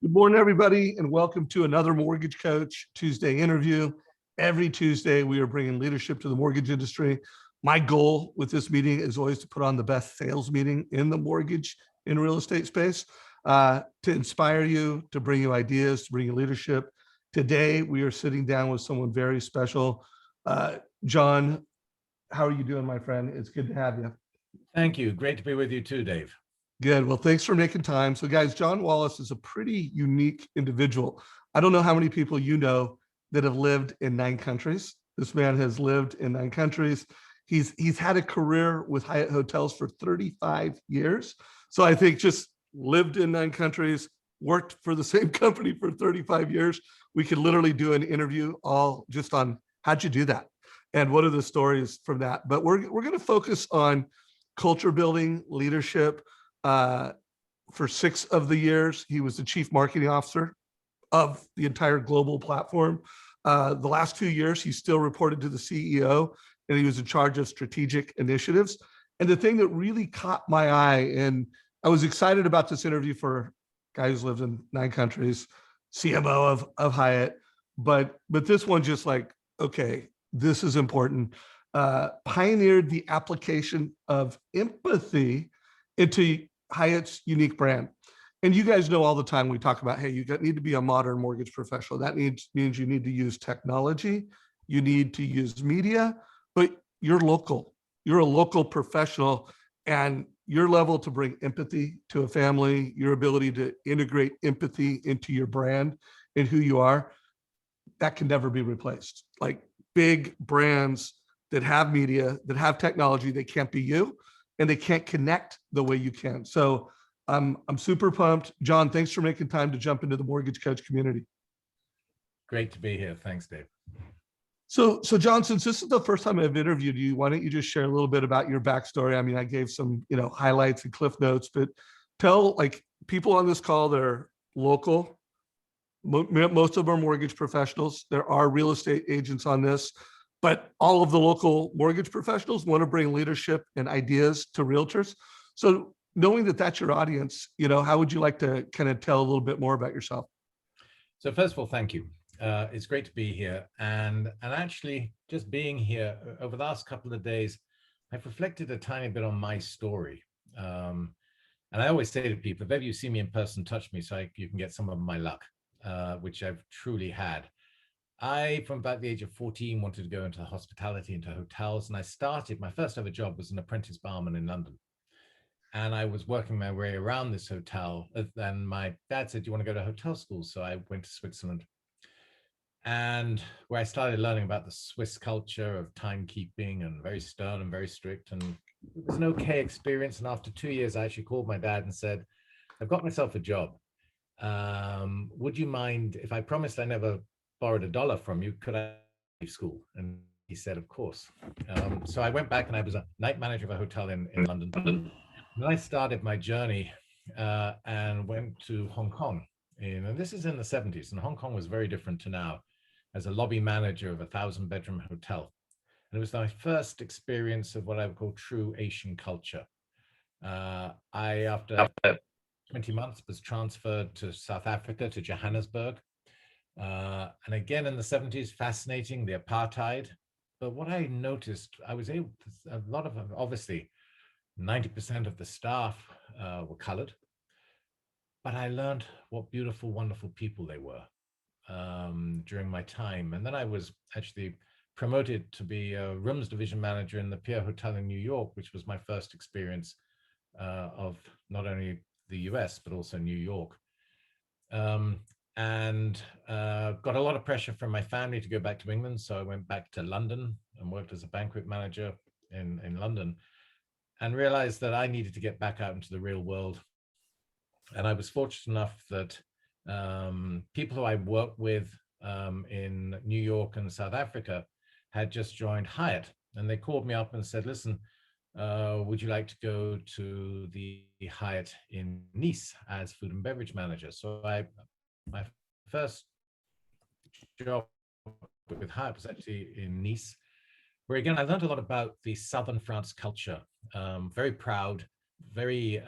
Good morning, everybody, and welcome to another Mortgage Coach Tuesday interview. Every Tuesday, we are bringing leadership to the mortgage industry. My goal with this meeting is always to put on the best sales meeting in the mortgage and real estate space, to inspire you, to bring you ideas, to bring you leadership. Today, we are sitting down with someone very special. John, how are you doing, my friend? It's good to have you. Thank you. Great to be with you too, Dave. Good. Well, thanks for making time. So guys, John Wallace is a pretty unique individual. I don't know how many people you know that have lived in 9 countries. This man has lived in 9 countries. He's had a career with Hyatt Hotels for 35 years. So I think just lived in 9 countries, worked for the same company for 35 years. We could literally do an interview all just on how'd you do that? And what are the stories from that? But we're going to focus on culture building, leadership. For 6 of the years, he was the chief marketing officer of the entire global platform. The last 2 years, he still reported to the CEO, and he was in charge of strategic initiatives. And the thing that really caught my eye, and I was excited about this interview for a guy who's lived in 9 countries, CMO of Hyatt, but this one just like, okay, this is important. Pioneered the application of empathy into Hyatt's unique brand. And you guys know all the time we talk about, hey, you need to be a modern mortgage professional. That means you need to use technology, you need to use media, but you're local. You're a local professional, and your level to bring empathy to a family, your ability to integrate empathy into your brand and who you are, that can never be replaced. Like big brands that have media, that have technology, they can't be you, and they can't connect the way you can. So I'm super pumped. John, thanks for making time to jump into the mortgage coach community. Great to be here. Thanks, Dave. So John, since this is the first time I've interviewed you, why don't you just share a little bit about your backstory? I mean, I gave some, highlights and cliff notes, but tell like people on this call, they're local. Most of them are mortgage professionals. There are real estate agents on this, but all of the local mortgage professionals want to bring leadership and ideas to realtors. So knowing that that's your audience, how would you like to kind of tell a little bit more about yourself? So first of all, thank you. It's great to be here. And actually just being here over the last couple of days, I've reflected a tiny bit on my story. And I always say to people, if ever you see me in person, touch me so you can get some of my luck, which I've truly had. I, from about the age of 14, wanted to go into hospitality, into hotels. And I started, my first ever job was an apprentice barman in London. And I was working my way around this hotel. And my dad said, do you want to go to hotel school? So I went to Switzerland. And where I started learning about the Swiss culture of timekeeping and very stern and very strict. And it was an okay experience. And after 2 years, I actually called my dad and said, I've got myself a job. Would you mind if I promised I never borrowed $1 from you, could I leave school? And he said, of course. So I went back and I was a night manager of a hotel in London. And I started my journey and went to Hong Kong. And this is in the 70s, and Hong Kong was very different to now, as a lobby manager of a 1,000-bedroom hotel. And it was my first experience of what I would call true Asian culture. After 20 months, was transferred to South Africa, to Johannesburg. And again, in the 70s, fascinating, the apartheid. But what I noticed, I was able to, a lot of, obviously, 90% of the staff were colored. But I learned what beautiful, wonderful people they were during my time. And then I was actually promoted to be a rooms division manager in the Pierre Hotel in New York, which was my first experience of not only the US, but also New York. And got a lot of pressure from my family to go back to England. So I went back to London and worked as a banquet manager in London, and realized that I needed to get back out into the real world. And I was fortunate enough that people who I worked with in New York and South Africa had just joined Hyatt. And they called me up and said, listen, would you like to go to the Hyatt in Nice as food and beverage manager? So my first job with Hyatt was actually in Nice, where again, I learned a lot about the Southern France culture. Very proud, very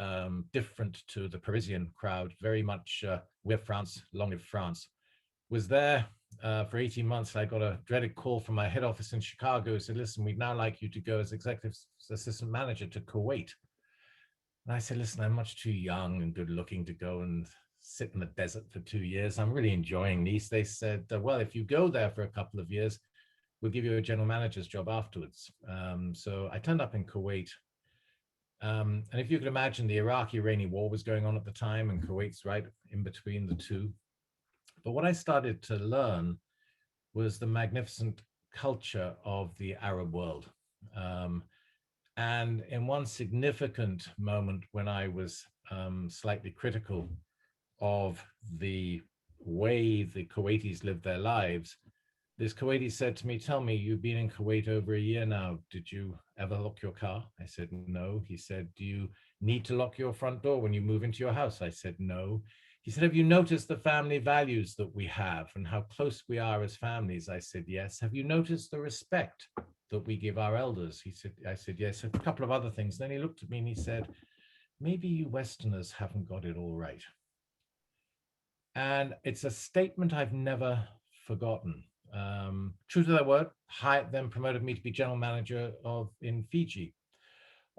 different to the Parisian crowd, very much we're France, long live France. Was there for 18 months. I got a dreaded call from my head office in Chicago. Said, listen, we'd now like you to go as executive assistant manager to Kuwait. And I said, listen, I'm much too young and good looking to go and sit in the desert for 2 years. I'm really enjoying these. They said, well, if you go there for a couple of years, we'll give you a general manager's job afterwards. So I turned up in Kuwait. And if you could imagine, the Iraqi-Iranian war was going on at the time, and Kuwait's right in between the two. But what I started to learn was the magnificent culture of the Arab world. And in one significant moment when I was slightly critical of the way the Kuwaitis live their lives, this Kuwaiti said to me, tell me, you've been in Kuwait over a year now. Did you ever lock your car? I said, no. He said, do you need to lock your front door when you move into your house? I said, no. He said, have you noticed the family values that we have and how close we are as families? I said, yes. Have you noticed the respect that we give our elders? He said, I said, yes. A couple of other things. Then he looked at me and he said, maybe you Westerners haven't got it all right. And it's a statement I've never forgotten. True to their word, Hyatt then promoted me to be general manager in Fiji,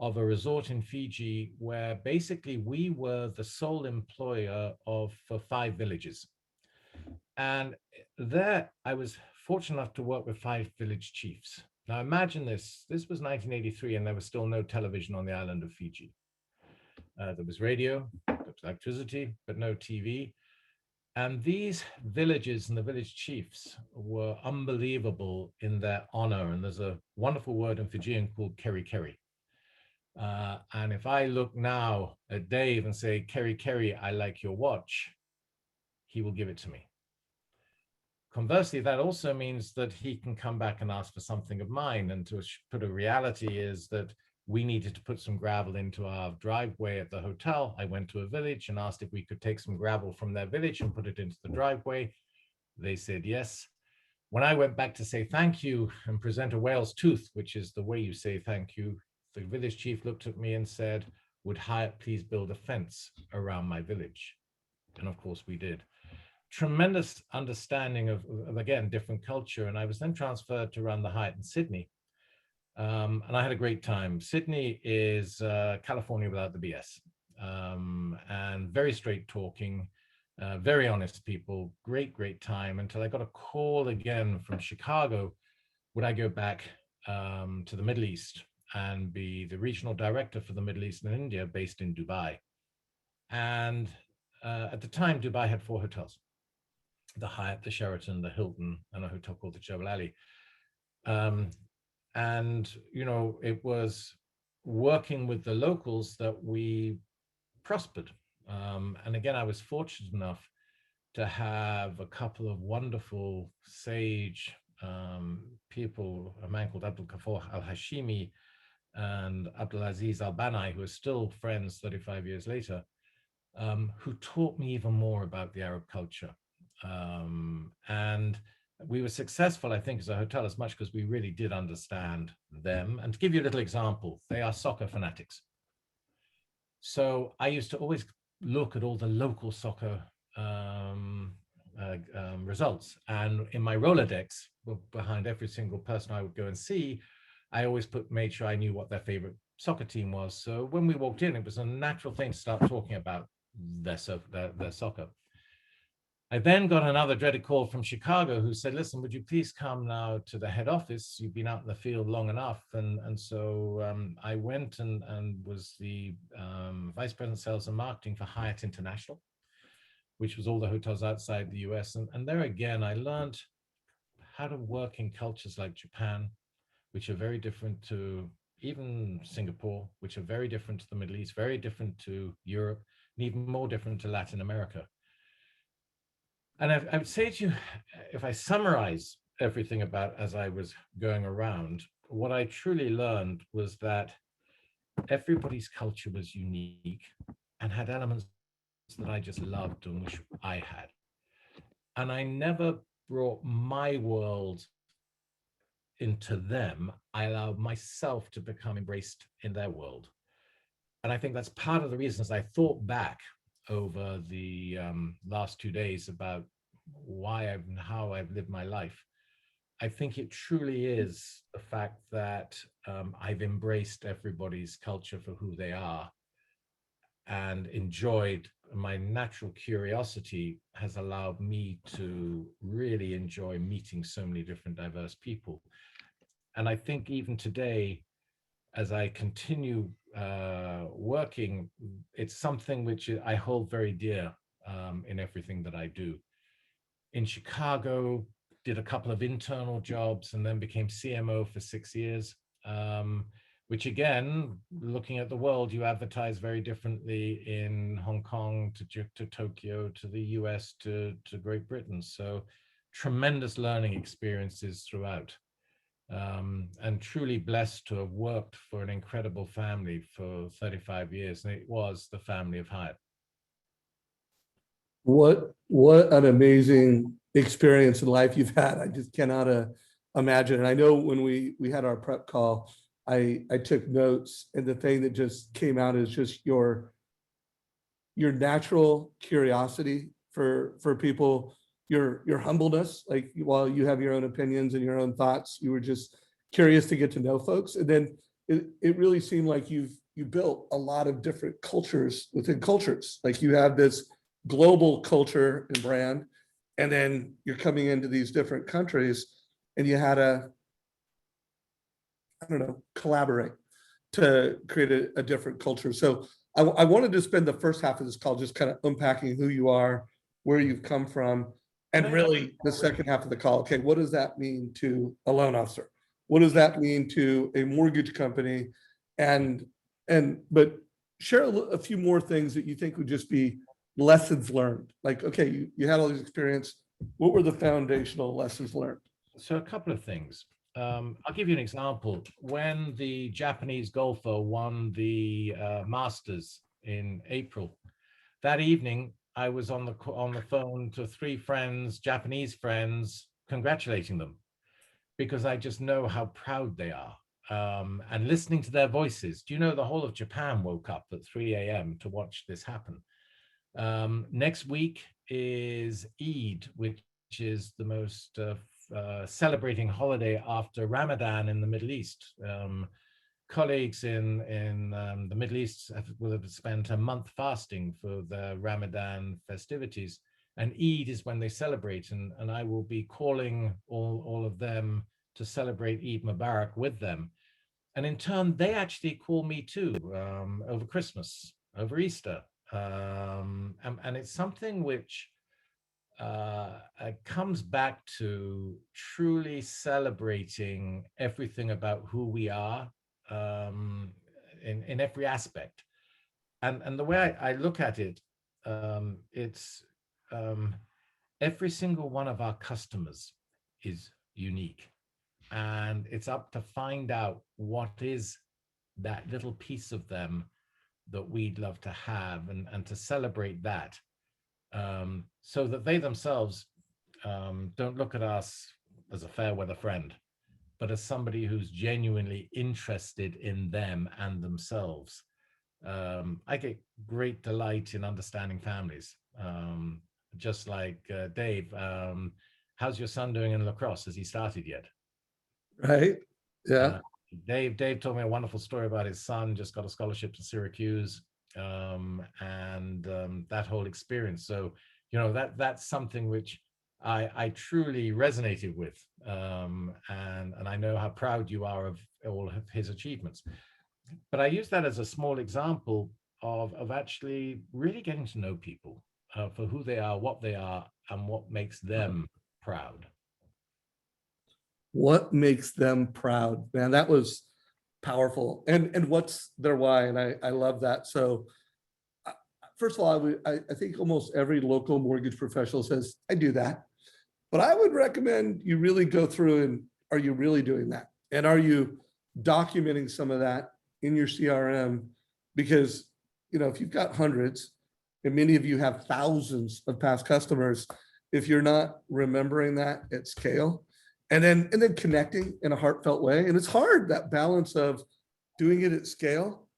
of a resort in Fiji, where basically we were the sole employer for 5 villages. And there I was fortunate enough to work with 5 village chiefs. Now imagine this was 1983 and there was still no television on the island of Fiji. There was radio, there was electricity, but no TV. And these villages and the village chiefs were unbelievable in their honor. And there's a wonderful word in Fijian called keri keri. And if I look now at Dave and say, keri keri, I like your watch, he will give it to me. Conversely, that also means that he can come back and ask for something of mine. And to put a reality is that we needed to put some gravel into our driveway at the hotel. I went to a village and asked if we could take some gravel from their village and put it into the driveway. They said yes. When I went back to say thank you and present a whale's tooth, which is the way you say thank you, the village chief looked at me and said, would Hyatt please build a fence around my village? And of course we did. Tremendous understanding of again, different culture. And I was then transferred to run the Hyatt in Sydney. And I had a great time. Sydney is California without the BS, and very straight talking, very honest people, great time, until I got a call again from Chicago. Would I go back to the Middle East and be the regional director for the Middle East and India based in Dubai? And at the time, Dubai had 4 hotels: the Hyatt, the Sheraton, the Hilton, and a hotel called the Jebel Ali. And, you know, it was working with the locals that we prospered. And again, I was fortunate enough to have a couple of wonderful sage people, a man called Abdul Kafur al-Hashimi and Abdulaziz al-Banai, who are still friends 35 years later, who taught me even more about the Arab culture. And we were successful, I think, as a hotel, as much because we really did understand them. And to give you a little example, they are soccer fanatics. So I used to always look at all the local soccer results. And in my Rolodex, behind every single person I would go and see, I always made sure I knew what their favorite soccer team was. So when we walked in, it was a natural thing to start talking about their soccer. I then got another dreaded call from Chicago who said, listen, would you please come now to the head office? You've been out in the field long enough. And so I went and was the vice president of sales and marketing for Hyatt International, which was all the hotels outside the US. And there again, I learned how to work in cultures like Japan, which are very different to even Singapore, which are very different to the Middle East, very different to Europe, and even more different to Latin America. And I would say to you, if I summarize everything about as I was going around, what I truly learned was that everybody's culture was unique and had elements that I just loved and wish I had. And I never brought my world into them. I allowed myself to become embraced in their world. And I think that's part of the reasons I thought back over the last 2 days about why I've and how I've lived my life. I think it truly is the fact that I've embraced everybody's culture for who they are and enjoyed. My natural curiosity has allowed me to really enjoy meeting so many different diverse people. And I think even today, as I continue working, it's something which I hold very dear in everything that I do. In Chicago, did a couple of internal jobs and then became CMO for 6 years, which again, looking at the world, you advertise very differently in Hong Kong to Tokyo, to the US, to Great Britain. So tremendous learning experiences throughout. And truly blessed to have worked for an incredible family for 35 years. And it was the family of Hyatt. What an amazing experience in life you've had. I just cannot imagine. And I know when we had our prep call, I took notes, and the thing that just came out is just your natural curiosity for people, your humbleness. Like, while you have your own opinions and your own thoughts, you were just curious to get to know folks. And then it really seemed like you built a lot of different cultures within cultures. Like, you have this global culture and brand, and then you're coming into these different countries, and you had to, I don't know, collaborate to create a different culture. So I wanted to spend the first half of this call just kind of unpacking who you are, where you've come from, and really the second half of the call, okay, what does that mean to a loan officer? What does that mean to a mortgage company? But share a few more things that you think would just be lessons learned. Like, okay, you had all these experience. What were the foundational lessons learned? So a couple of things. I'll give you an example. When the Japanese golfer won the Masters in April, that evening I was on the phone to 3 friends, Japanese friends, congratulating them, because I just know how proud they are. And listening to their voices. Do you know the whole of Japan woke up at 3 a.m. to watch this happen? Next week is Eid, which is the most celebrating holiday after Ramadan in the Middle East. Colleagues in the Middle East will have spent a month fasting for the Ramadan festivities, and Eid is when they celebrate. And I will be calling all of them to celebrate Eid Mubarak with them. And in turn, they actually call me too, over Christmas, over Easter. And it's something which comes back to truly celebrating everything about who we are, in every aspect. And the way I look at it, it's every single one of our customers is unique. And it's up to find out what is that little piece of them that we'd love to have, and to celebrate that, so that they themselves don't look at us as a fair weather friend, but as somebody who's genuinely interested in them and themselves. I get great delight in understanding families. Just like Dave, how's your son doing in lacrosse? Has he started yet? Right? Uh, Yeah. Dave told me a wonderful story about his son just got a scholarship to Syracuse, and that whole experience. So, that's something which I truly resonated with, and I know how proud you are of all of his achievements. But I use that as a small example of actually really getting to know people for who they are, what they are, and what makes them proud. What makes them proud? Man, that was powerful. And what's their why? And I love that. So first of all, I think almost every local mortgage professional says, I do that. But I would recommend you really go through and, are you really doing that? And are you documenting some of that in your CRM? Because, if you've got hundreds, and many of you have thousands of past customers, if you're not remembering that at scale, and then connecting in a heartfelt way. And it's hard, that balance of doing it at scale,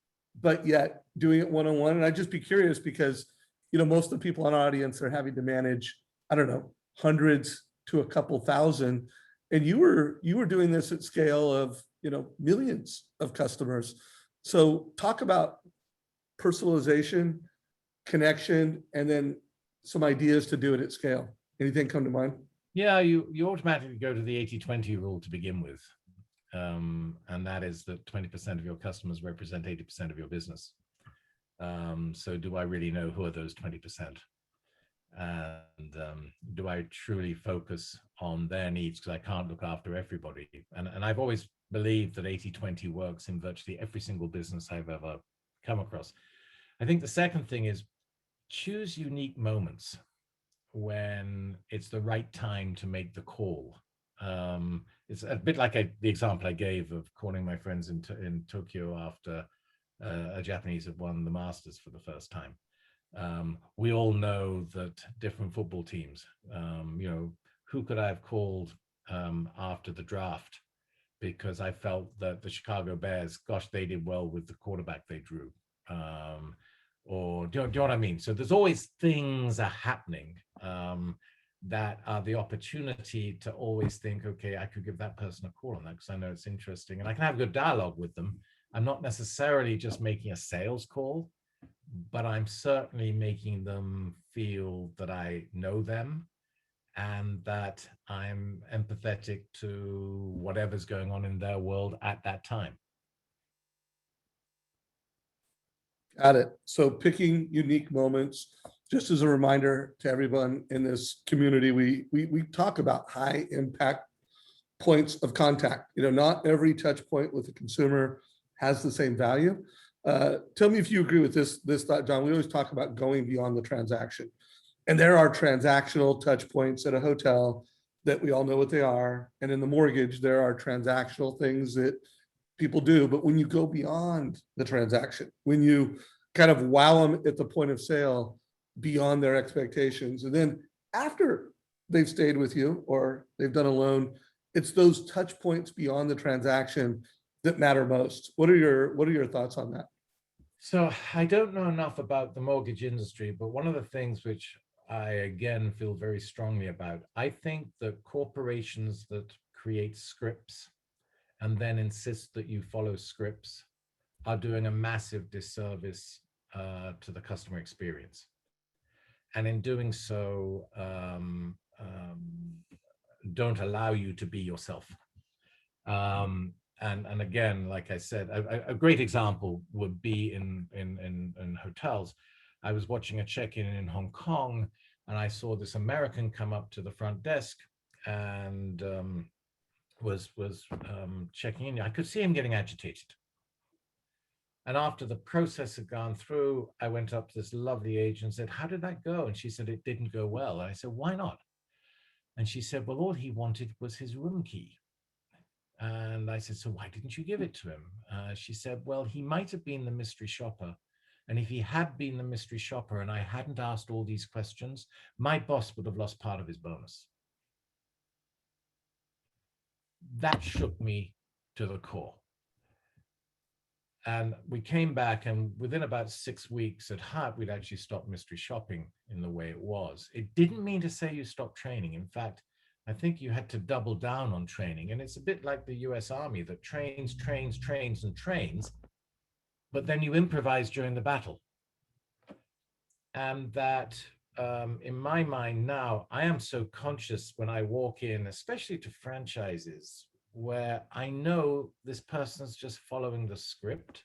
but yet doing it one-on-one? And I'd just be curious because, most of the people in our audience are having to manage, I don't know, hundreds to a couple thousand. And you were doing this at scale of, millions of customers. So talk about personalization, connection, and then some ideas to do it at scale. Anything come to mind? Yeah, you automatically go to the 80-20 rule to begin with. And that is that 20% of your customers represent 80% of your business. So do I really know who are those 20%? And do I truly focus on their needs? Because I can't look after everybody. And I've always believed that 80-20 works in virtually every single business I've ever come across. I think the second thing is choose unique moments when it's the right time to make the call. It's a bit like the example I gave of calling my friends in Tokyo after a Japanese had won the Masters for the first time. We all know that different football teams, who could I have called after the draft? Because I felt that the Chicago Bears, gosh, they did well with the quarterback they drew. Or do you know what I mean? So there's always things are happening that are the opportunity to always think, okay, I could give that person a call on that because I know it's interesting and I can have a good dialogue with them. I'm not necessarily just making a sales call, but I'm certainly making them feel that I know them and that I'm empathetic to whatever's going on in their world at that time. Got it. So picking unique moments, just as a reminder to everyone in this community, we talk about high impact points of contact. Not every touch point with the consumer has the same value. Tell me if you agree with this thought, John. We always talk about going beyond the transaction. And there are transactional touch points at a hotel that we all know what they are. And in the mortgage, there are transactional things that people do. But when you go beyond the transaction, when you kind of wow them at the point of sale beyond their expectations, and then after they've stayed with you or they've done a loan, it's those touch points beyond the transaction that matter most. What are your thoughts on that? So I don't know enough about the mortgage industry, but one of the things which I again feel very strongly about, I think that corporations that create scripts and then insist that you follow scripts are doing a massive disservice to the customer experience. And in doing so, don't allow you to be yourself. And again, like I said, a great example would be in hotels. I was watching a check-in in Hong Kong, and I saw this American come up to the front desk and was checking in. I could see him getting agitated. And after the process had gone through, I went up to this lovely agent and said, "How did that go?" And she said, "It didn't go well." And I said, "Why not?" And she said, "Well, all he wanted was his room key." And I said, "So why didn't you give it to him?" She said, "Well, he might have been the mystery shopper. And if he had been the mystery shopper and I hadn't asked all these questions, my boss would have lost part of his bonus." That shook me to the core. And we came back, and within about 6 weeks at Hyatt, we'd actually stopped mystery shopping in the way it was. It didn't mean to say you stopped training. In fact, I think you had to double down on training. And it's a bit like the US Army that trains, and trains, but then you improvise during the battle. And that, in my mind now, I am so conscious when I walk in, especially to franchises, where I know this person's just following the script.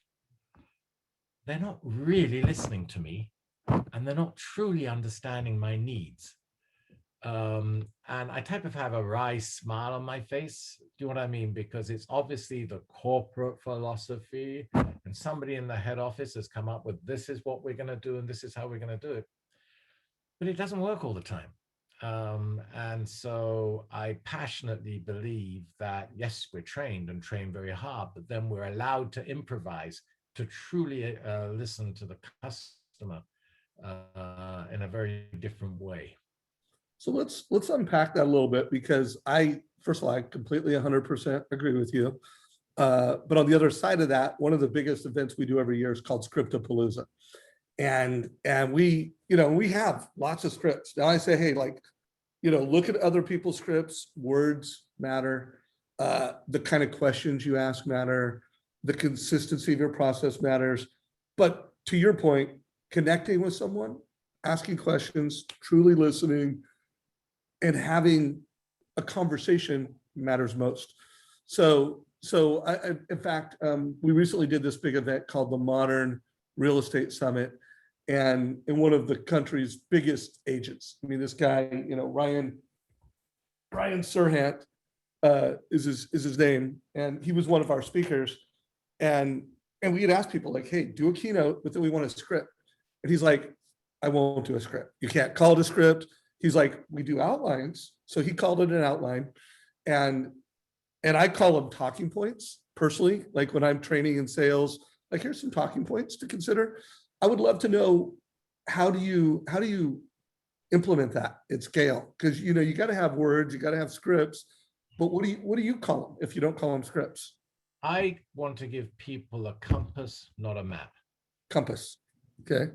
They're not really listening to me, and they're not truly understanding my needs. And I type of have a wry smile on my face. Do you know what I mean? Because it's obviously the corporate philosophy, and somebody in the head office has come up with, this is what we're going to do, and this is how we're going to do it. But it doesn't work all the time. And so I passionately believe that, yes, we're trained and trained very hard, but then we're allowed to improvise, to truly listen to the customer in a very different way. So let's unpack that a little bit, because first of all, I completely 100% agree with you. But on the other side of that, one of the biggest events we do every year is called Scriptapalooza. And we, we have lots of scripts. Now I say, hey, like, look at other people's scripts. Words matter. The kind of questions you ask matter. The consistency of your process matters. But to your point, connecting with someone, asking questions, truly listening, and having a conversation matters most. So in fact, we recently did this big event called the Modern Real Estate Summit, and in one of the country's biggest agents. I mean, this guy, Ryan Serhant is his name, and he was one of our speakers. And we had asked people like, hey, do a keynote, but then we want a script. And he's like, I won't do a script. You can't call it a script. He's like, we do outlines. So he called it an outline. And I call them talking points personally. Like when I'm training in sales, like here's some talking points to consider. I would love to know, how do you implement that at scale? Because you got to have words, you got to have scripts. But what do you call them if you don't call them scripts? I want to give people a compass, not a map. Compass. Okay.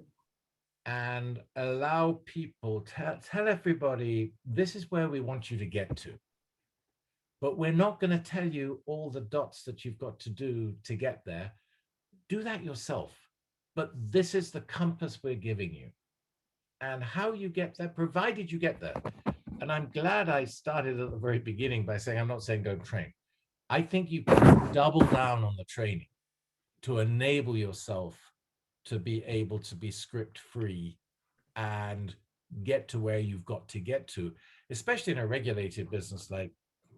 And allow people, tell everybody, this is where we want you to get to. But we're not going to tell you all the dots that you've got to do to get there. Do that yourself. But this is the compass we're giving you. And how you get there, provided you get there. And I'm glad I started at the very beginning by saying, I'm not saying don't train. I think you can double down on the training to enable yourself to be able to be script free and get to where you've got to get to, especially in a regulated business like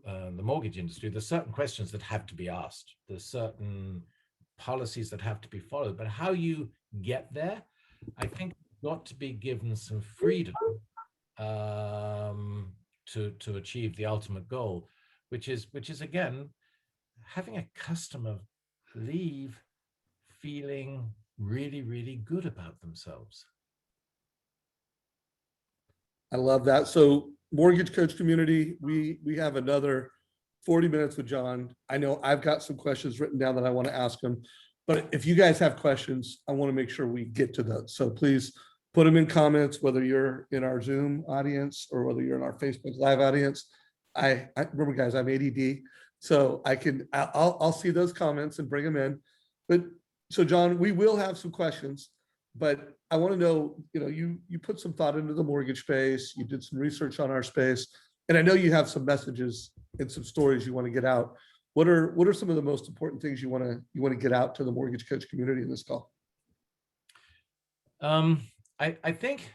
the mortgage industry. There's certain questions that have to be asked. There's certain policies that have to be followed. But how you get there, I think you've got to be given some freedom to achieve the ultimate goal, which is again, having a customer leave feeling really, really good about themselves. I love that. So mortgage coach community, we have another 40 minutes with John. I know I've got some questions written down that I want to ask him, but if you guys have questions, I want to make sure we get to those. So please put them in comments, whether you're in our Zoom audience or whether you're in our Facebook Live audience. I remember, guys, I'm ADD, so I'll see those comments and bring them in. But so John, we will have some questions, but I want to know, you put some thought into the mortgage space, you did some research on our space, and I know you have some messages and some stories you want to get out. What are some of the most important things you want to get out to the mortgage coach community in this call? I think,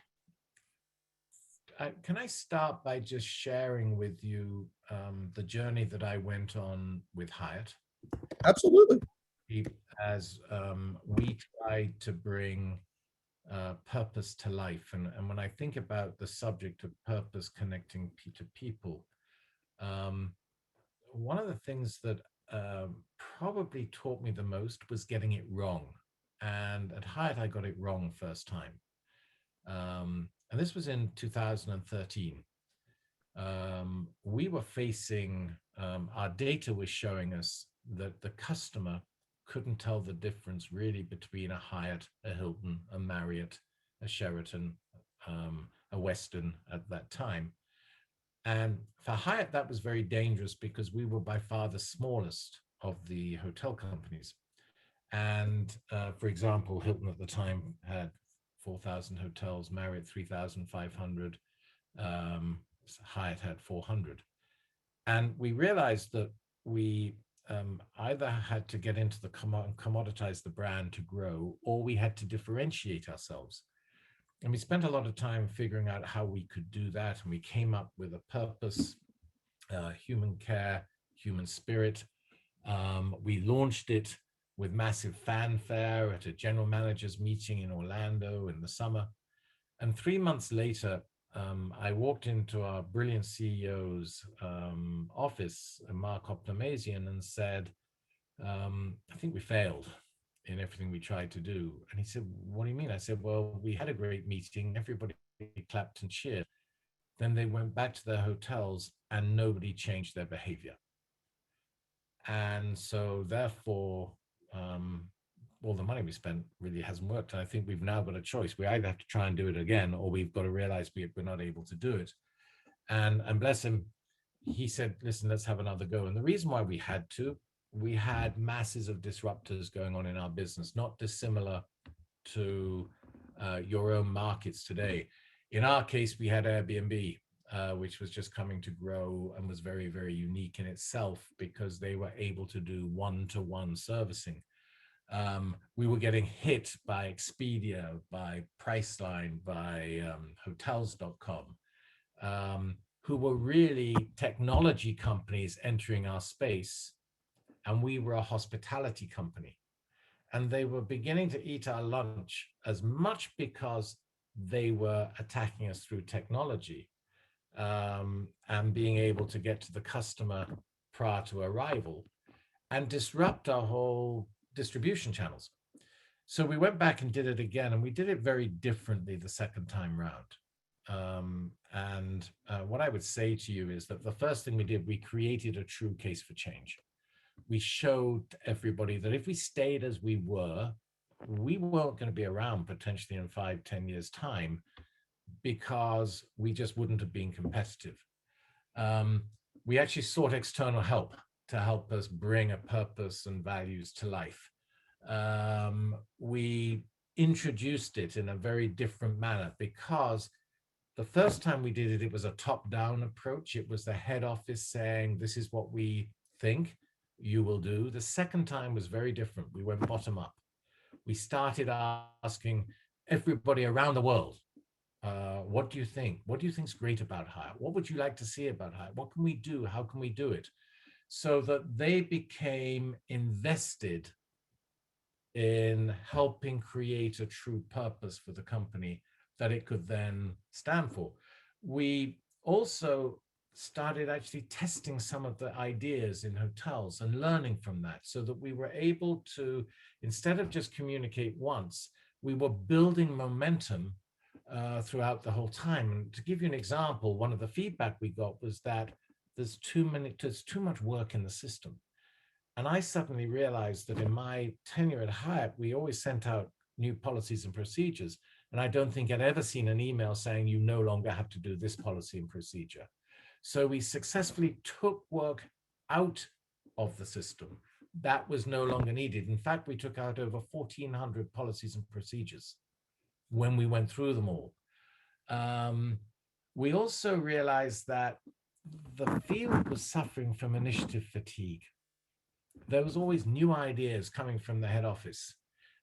can I start by just sharing with you the journey that I went on with Hyatt? Absolutely. As we tried to bring purpose to life. And when I think about the subject of purpose connecting to people, one of the things that probably taught me the most was getting it wrong. And at Hyatt, I got it wrong first time. And this was in 2013. We were facing, our data was showing us that the customer couldn't tell the difference really between a Hyatt, a Hilton, a Marriott, a Sheraton, a Westin at that time. And for Hyatt, that was very dangerous because we were by far the smallest of the hotel companies. And for example, Hilton at the time had 4,000 hotels, Marriott 3,500, Hyatt had 400. And we realized that we either had to get into the commoditize the brand to grow, or we had to differentiate ourselves. And we spent a lot of time figuring out how we could do that. And we came up with a purpose, human care, human spirit. We launched it with massive fanfare at a general managers meeting in Orlando in the summer. And 3 months later, I walked into our brilliant CEO's office, Mark Optimasian, and said, I think we failed in everything we tried to do. And he said, what do you mean? I said, well, we had a great meeting. Everybody clapped and cheered. Then they went back to their hotels and nobody changed their behavior. And so therefore, all the money we spent really hasn't worked. And I think we've now got a choice. We either have to try and do it again, or we've got to realize we're not able to do it. And bless him, he said, listen, let's have another go. And the reason why we had masses of disruptors going on in our business, not dissimilar to your own markets today. In our case, we had Airbnb, which was just coming to grow and was very, very unique in itself because they were able to do one-to-one servicing. We were getting hit by Expedia, by Priceline, by hotels.com, who were really technology companies entering our space. And we were a hospitality company. And they were beginning to eat our lunch as much because they were attacking us through technology, and being able to get to the customer prior to arrival and disrupt our whole distribution channels. So we went back and did it again, and we did it very differently the second time round. What I would say to you is that the first thing we did, we created a true case for change. We showed everybody that if we stayed as we weren't going to be around potentially in 5-10 years time, because we just wouldn't have been competitive. We actually sought external help to help us bring a purpose and values to life. We introduced it in a very different manner, because the first time we did it, it was a top-down approach. It was the head office saying, this is what we think you will do. The second time was very different. We went bottom up. We started asking everybody around the world, what do you think? What do you think is great about Hyatt? What would you like to see about Hyatt? What can we do? How can we do it? So that they became invested in helping create a true purpose for the company that it could then stand for. We also started actually testing some of the ideas in hotels and learning from that, so that we were able to, instead of just communicate once, we were building momentum throughout the whole time. And to give you an example, one of the feedback we got was that there's too much work in the system. And I suddenly realized that in my tenure at Hyatt, we always sent out new policies and procedures. And I don't think I'd ever seen an email saying you no longer have to do this policy and procedure. So we successfully took work out of the system that was no longer needed. In fact, we took out over 1,400 policies and procedures when we went through them all. We also realized that the field was suffering from initiative fatigue. There was always new ideas coming from the head office.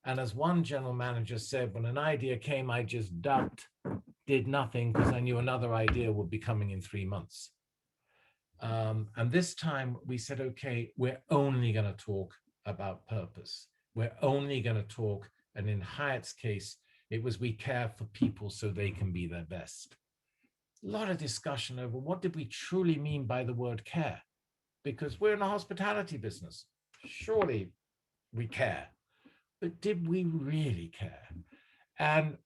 And as one general manager said, when an idea came, I just ducked, did nothing, because I knew another idea would be coming in 3 months. And this time we said, okay, we're only going to talk about purpose. We're only going to talk, and in Hyatt's case, it was we care for people so they can be their best. A lot of discussion over what did we truly mean by the word care? Because we're in a hospitality business. Surely we care. But did we really care? And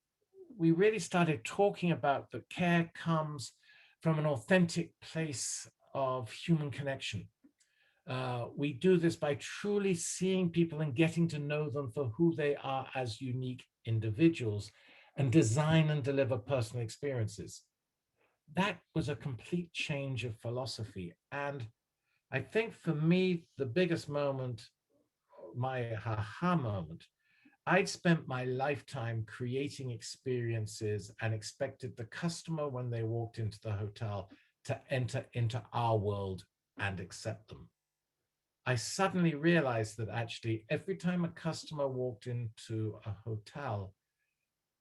we really started talking about that care comes from an authentic place of human connection. We do this by truly seeing people and getting to know them for who they are as unique individuals, and design and deliver personal experiences. That was a complete change of philosophy. And I think for me, the biggest moment, my aha moment, I'd spent my lifetime creating experiences and expected the customer, when they walked into the hotel, to enter into our world and accept them. I suddenly realized that actually every time a customer walked into a hotel,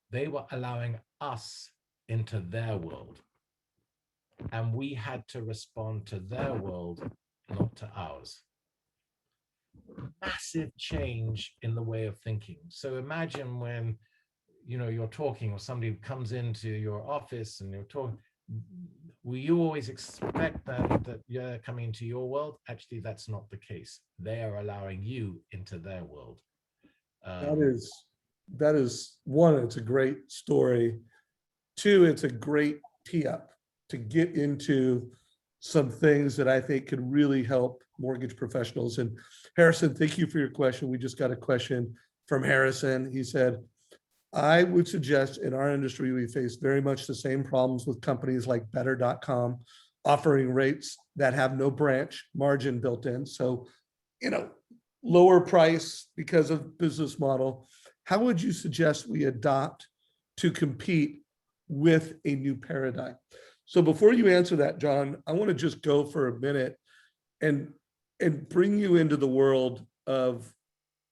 they were allowing us into their world. And we had to respond to their world, not to ours. Massive change in the way of thinking. So imagine when you're talking, or somebody comes into your office and you're talking, will you always expect that you're coming into your world? Actually, that's not the case. They are allowing you into their world. That is one, it's a great story. Two, it's a great tee up to get into some things that I think could really help mortgage professionals. And Harrison, thank you for your question. We just got a question from Harrison. He said, I would suggest in our industry, we face very much the same problems with companies like better.com offering rates that have no branch margin built in. So, lower price because of business model. How would you suggest we adopt to compete with a new paradigm? So before you answer that, John, I want to just go for a minute and bring you into the world of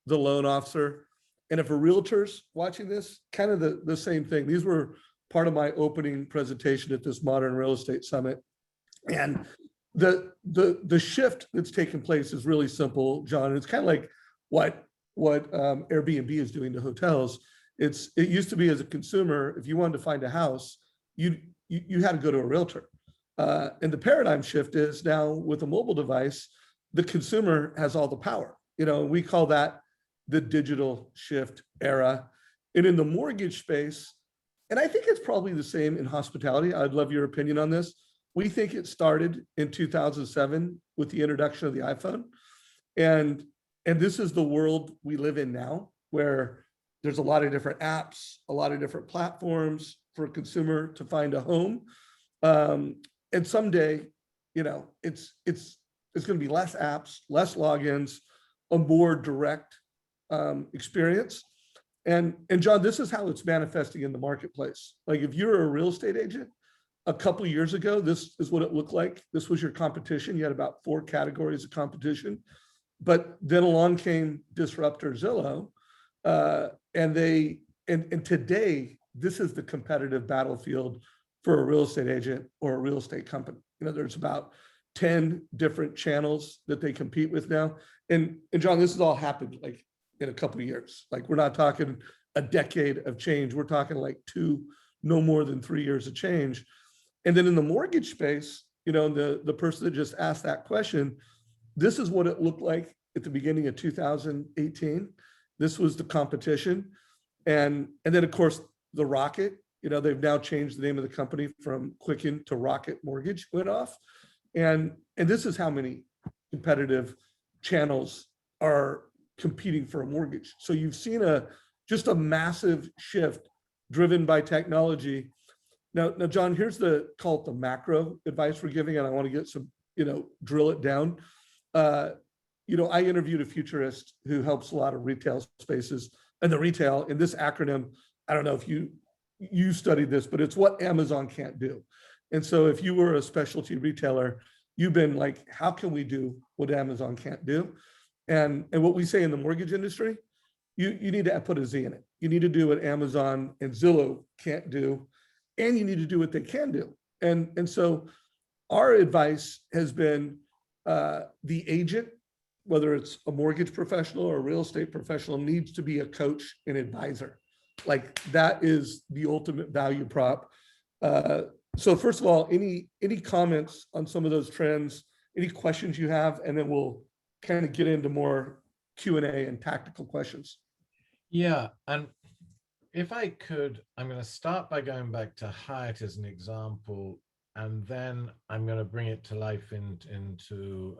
the loan officer. And if a realtor's watching this, kind of the same thing. These were part of my opening presentation at this Modern Real Estate Summit. And the shift that's taken place is really simple, John. It's kind of like what Airbnb is doing to hotels. It used to be, as a consumer, if you wanted to find a house, you had to go to a realtor. And the paradigm shift is now with a mobile device, the consumer has all the power. We call that the digital shift era. And in the mortgage space, and I think it's probably the same in hospitality. I'd love your opinion on this. We think it started in 2007 with the introduction of the iPhone. And this is the world we live in now, where there's a lot of different apps, a lot of different platforms for a consumer to find a home. And someday, it's going to be less apps, less logins, a more direct experience. And John, this is how it's manifesting in the marketplace. Like if you're a real estate agent, a couple of years ago, this is what it looked like. This was your competition. You had about 4 categories of competition. But then along came Disruptor Zillow. And today, this is the competitive battlefield for a real estate agent or a real estate company. There's about 10 different channels that they compete with now. And John, this has all happened like in a couple of years. Like we're not talking a decade of change. We're talking like 2, no more than 3 years of change. And then in the mortgage space, the person that just asked that question, this is what it looked like at the beginning of 2018. This was the competition. And then of course, the Rocket, they've now changed the name of the company from Quicken to Rocket Mortgage went off. And this is how many competitive channels are competing for a mortgage. So you've seen just a massive shift driven by technology. Now, John, here's call it the macro advice we're giving, and I want to get some, drill it down. I interviewed a futurist who helps a lot of retail spaces, and the retail in this acronym, I don't know if you studied this, but it's what Amazon can't do. And so if you were a specialty retailer, you've been like, how can we do what Amazon can't do? And what we say in the mortgage industry, you need to put a Z in it. You need to do what Amazon and Zillow can't do, and you need to do what they can do. And so our advice has been the agent, whether it's a mortgage professional or a real estate professional, needs to be a coach and advisor. Like that is the ultimate value prop. So first of all, any comments on some of those trends, any questions you have, and then we'll kind of get into more Q&A and tactical questions. Yeah, and if I could, I'm going to start by going back to Hyatt as an example, and then I'm going to bring it to life into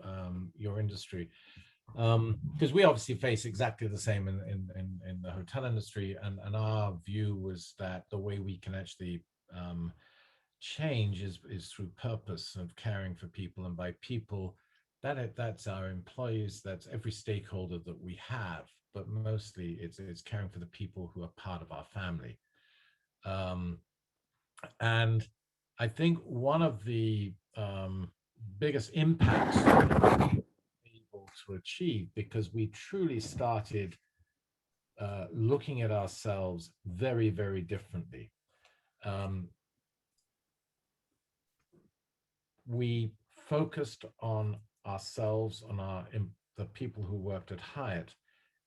your industry. Because we obviously face exactly the same in the hotel industry, and our view was that the way we can actually change is through purpose of caring for people, and by people, that's our employees, that's every stakeholder that we have, but mostly it's caring for the people who are part of our family. And I think one of the biggest impacts able to achieve, because we truly started looking at ourselves very, very differently. We focused on ourselves, on the people who worked at Hyatt,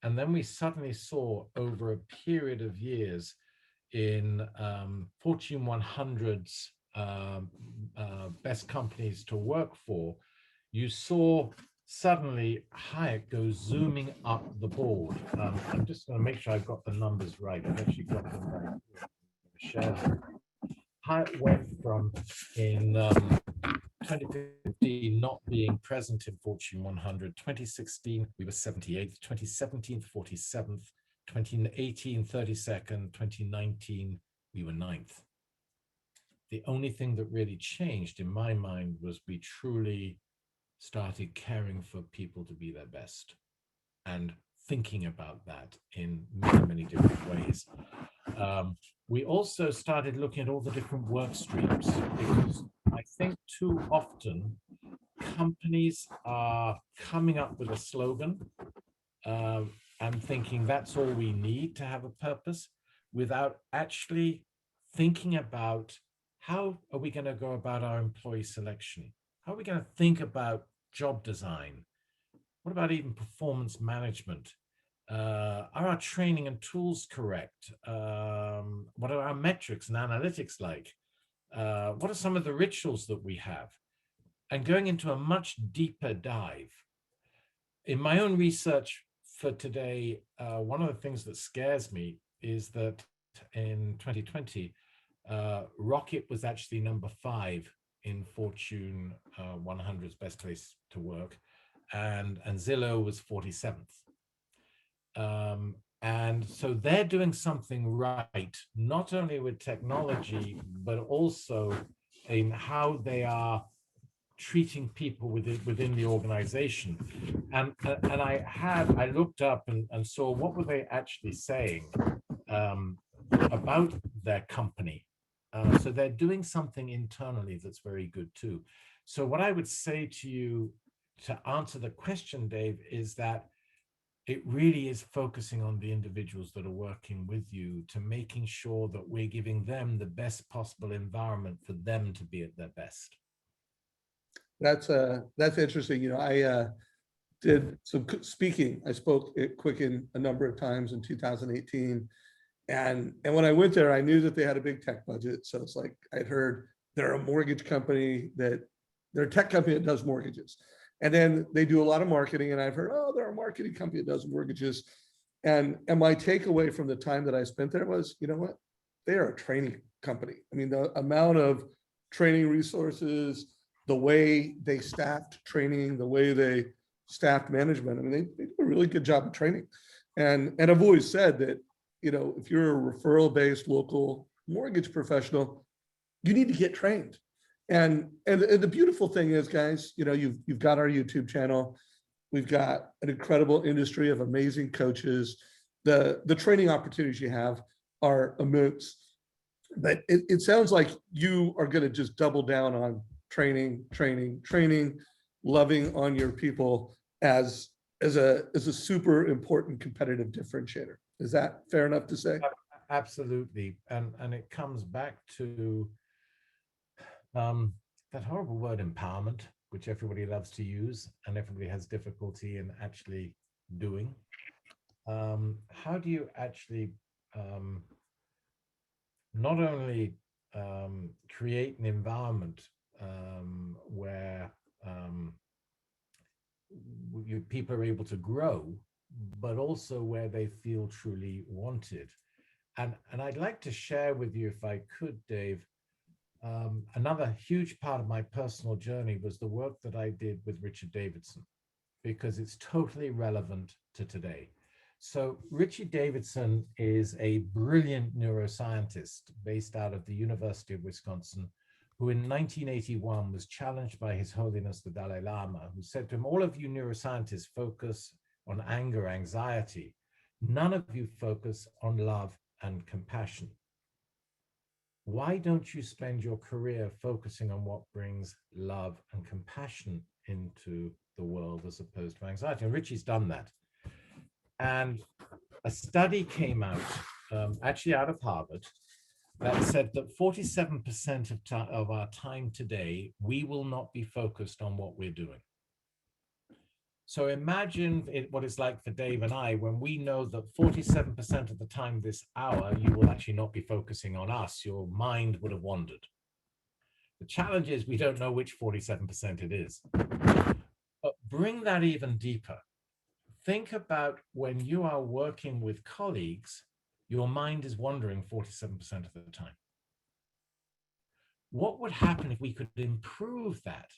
and then we suddenly saw over a period of years in Fortune 100's best companies to work for, you saw suddenly Hyatt go zooming up the board. I'm just going to make sure I've got the numbers right. I've actually got them right. Hyatt went from in 2015 not being present in Fortune 100, 2016 we were 78th, 2017 47th, 2018 32nd, 2019 we were 9th. The only thing that really changed in my mind was we truly started caring for people to be their best and thinking about that in many, many different ways. We also started looking at all the different work streams, because I think too often companies are coming up with a slogan and thinking that's all we need to have a purpose, without actually thinking about how are we going to go about our employee selection? How are we going to think about job design? What about even performance management? Are our training and tools correct? What are our metrics and analytics like? What are some of the rituals that we have? And going into a much deeper dive. In my own research for today, one of the things that scares me is that in 2020, Rocket was actually number 5 in Fortune 100's best place to work, and Zillow was 47th. And so they're doing something right, not only with technology, but also in how they are treating people within the organization. And I looked up and saw what were they actually saying about their company. So they're doing something internally that's very good too. So what I would say to you to answer the question, Dave, is that it really is focusing on the individuals that are working with you, to making sure that we're giving them the best possible environment for them to be at their best. That's interesting. You know, I did some speaking. I spoke at Quicken a number of times in 2018. And when I went there, I knew that they had a big tech budget. So it's like I'd heard they're a mortgage company, that they're a tech company that does mortgages. And then they do a lot of marketing. And I've heard, oh, they're a marketing company that does mortgages. And my takeaway from the time that I spent there was, you know what? They are a training company. I mean, the amount of training resources, the way they staffed training, the way they staffed management, I mean, they do a really good job of training. And I've always said that, you know, if you're a referral-based local mortgage professional, you need to get trained. And the beautiful thing is, guys, you know, you've got our YouTube channel. We've got an incredible industry of amazing coaches. The training opportunities you have are immense. But it sounds like you are going to just double down on training, loving on your people as a super important competitive differentiator. Is that fair enough to say? Absolutely. And it comes back to that horrible word empowerment, which everybody loves to use and everybody has difficulty in actually doing. How do you actually not only create an environment where people are able to grow, but also where they feel truly wanted? And I'd like to share with you, if I could, Dave, another huge part of my personal journey was the work that I did with Richard Davidson, because it's totally relevant to today. So Richard Davidson is a brilliant neuroscientist based out of the University of Wisconsin, who in 1981 was challenged by His Holiness the Dalai Lama, who said to him, all of you neuroscientists focus on anger, anxiety. None of you focus on love and compassion. Why don't you spend your career focusing on what brings love and compassion into the world as opposed to anxiety? And Richie's done that. And a study came out, actually out of Harvard, that said that 47% of our time today, we will not be focused on what we're doing. So imagine what it's like for Dave and I when we know that 47% of the time this hour, you will actually not be focusing on us. Your mind would have wandered. The challenge is we don't know which 47% it is. But bring that even deeper. Think about when you are working with colleagues, your mind is wandering 47% of the time. What would happen if we could improve that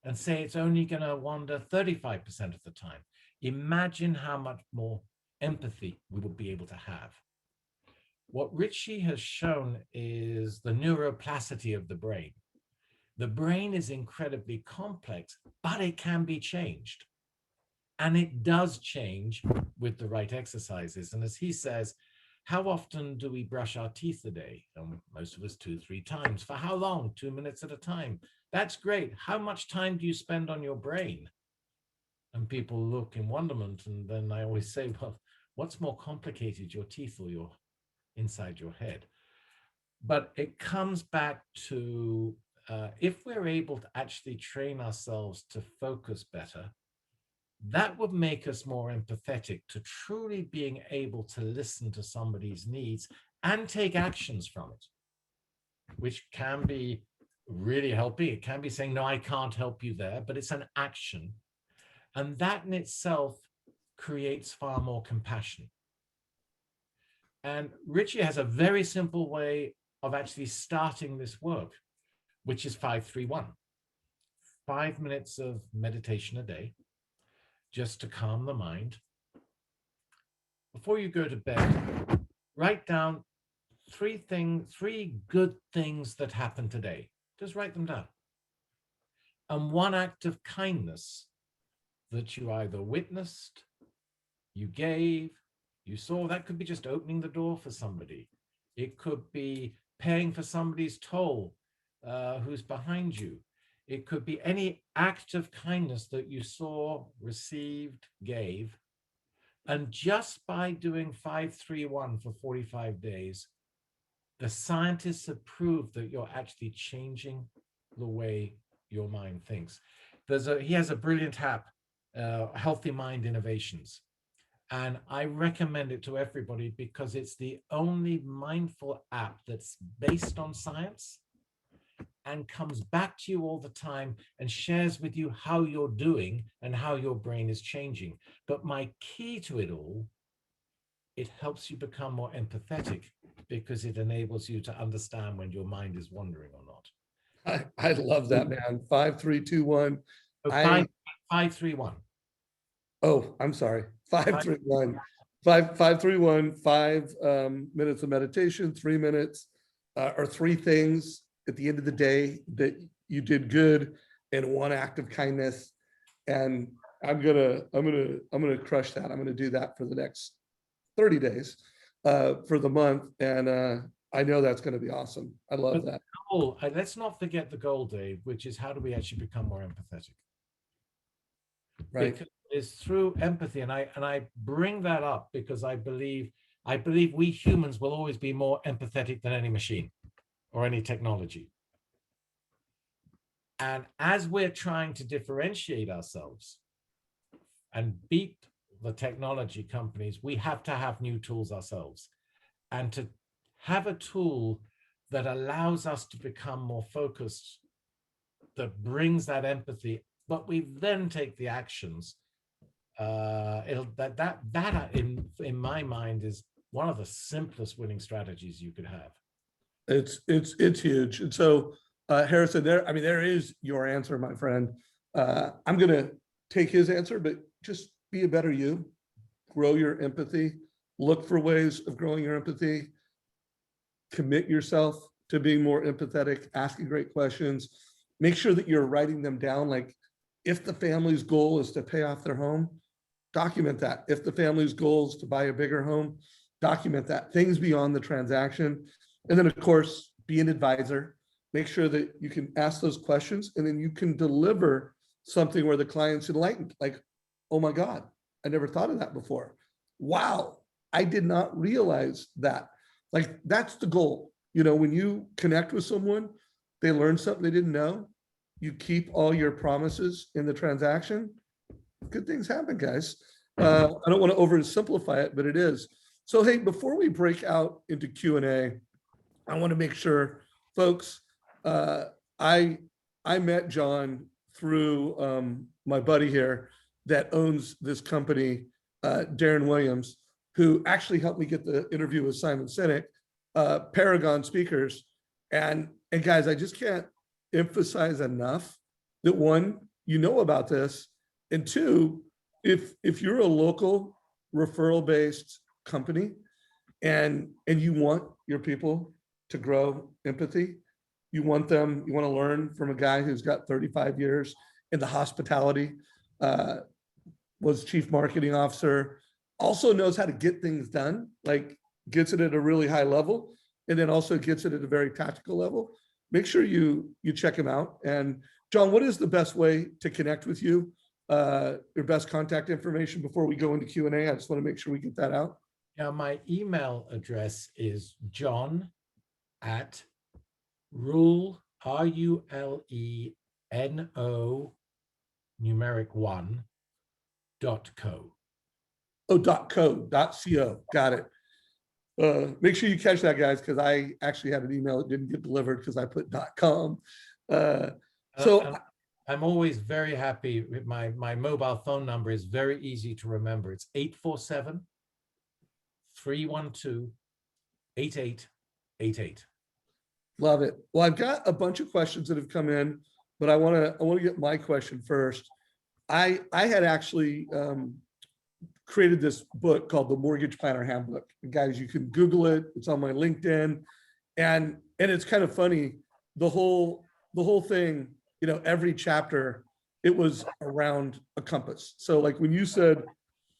and say it's only going to wander 35% of the time? Imagine how much more empathy we would be able to have. What Ritchie has shown is the neuroplasticity of the brain. The brain is incredibly complex, but it can be changed. And it does change with the right exercises. And as he says, how often do we brush our teeth a day? Most of us 2-3 times. For how long? 2 minutes at a time. That's great. How much time do you spend on your brain? And people look in wonderment. And then I always say, well, what's more complicated, your teeth or your inside your head? But it comes back to if we're able to actually train ourselves to focus better, that would make us more empathetic to truly being able to listen to somebody's needs and take actions from it, which can be really helping. It can be saying, no, I can't help you there, but it's an action. And that in itself creates far more compassion. And Ritchie has a very simple way of actually starting this work, which is 5-3-1. 5 minutes of meditation a day, just to calm the mind. Before you go to bed, write down 3 good things that happened today. Just write them down. And 1 act of kindness that you either witnessed, you gave, you saw. That could be just opening the door for somebody. It could be paying for somebody's toll who's behind you. It could be any act of kindness that you saw, received, gave. And just by doing 5-3-1 for 45 days, the scientists have proved that you're actually changing the way your mind thinks. He has a brilliant app, Healthy Mind Innovations. And I recommend it to everybody because it's the only mindful app that's based on science and comes back to you all the time and shares with you how you're doing and how your brain is changing. But my key to it all, it helps you become more empathetic because it enables you to understand when your mind is wandering or not. I love that, man. 5-3-2-1. So I 5-3-1. Oh, I'm sorry. 5-3-1. 5-3-1. 5 minutes of meditation, 3 minutes, or 3 things at the end of the day that you did good, and 1 act of kindness. And I'm gonna crush that. I'm gonna do that for the next 30 days, for the month, and I know that's going to be awesome. I love that. Let's not forget the goal, Dave, which is how do we actually become more empathetic? Right. Because it's through empathy, and I bring that up because I believe we humans will always be more empathetic than any machine or any technology. And as we're trying to differentiate ourselves and beat the technology companies, we have to have new tools ourselves. And to have a tool that allows us to become more focused, that brings that empathy, but we then take the actions. That in my mind is one of the simplest winning strategies you could have. It's huge. And so, Harrison, there is your answer, my friend. I'm gonna take his answer, but just be a better you, grow your empathy, look for ways of growing your empathy, commit yourself to being more empathetic, asking great questions, make sure that you're writing them down. Like if the family's goal is to pay off their home, document that. If the family's goal is to buy a bigger home, document that. Things beyond the transaction. And then of course, be an advisor. Make sure that you can ask those questions and then you can deliver something where the client's enlightened. Like, oh my God, I never thought of that before. Wow, I did not realize that. Like that's the goal. You know, when you connect with someone, they learn something they didn't know, you keep all your promises in the transaction, good things happen, guys. I don't want to oversimplify it, but it is. So, hey, before we break out into Q&A, I want to make sure, folks, I met John through my buddy here that owns this company, Darren Williams, who actually helped me get the interview with Simon Sinek, Paragon Speakers. And And guys, I just can't emphasize enough that one, you know about this, and two, if you're a local referral based company and you want your people to grow empathy, you want them, you want to learn from a guy who's got 35 years in the hospitality, uh, was chief marketing officer, also knows how to get things done, like gets it at a really high level, and then also gets it at a very tactical level. Make sure you check him out. And John, what is the best way to connect with you? Your best contact information before we go into Q&A. I just want to make sure we get that out. Yeah, my email address is john at rule, RULENO, numeric 1.co. Oh, .co. Got it. Make sure you catch that, guys, because I actually had an email that didn't get delivered because I put .com. So I'm always very happy with my mobile phone number is very easy to remember. It's 847-312-8888. love it. Well, I've got a bunch of questions that have come in, but I want to get my question first. I had actually created this book called the Mortgage Planner Handbook. And guys, you can Google it. It's on my LinkedIn, and it's kind of funny. The whole thing, every chapter, it was around a compass. So like when you said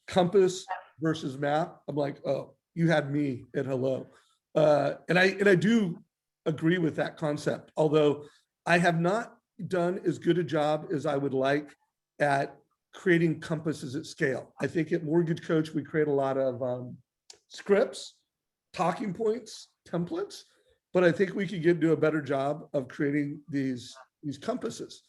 compass versus map, I'm like, oh, you had me at hello. And I do agree with that concept, although I have not done as good a job as I would like at creating compasses at scale. I think at Mortgage Coach, we create a lot of scripts, talking points, templates, but I think we could do a better job of creating these compasses.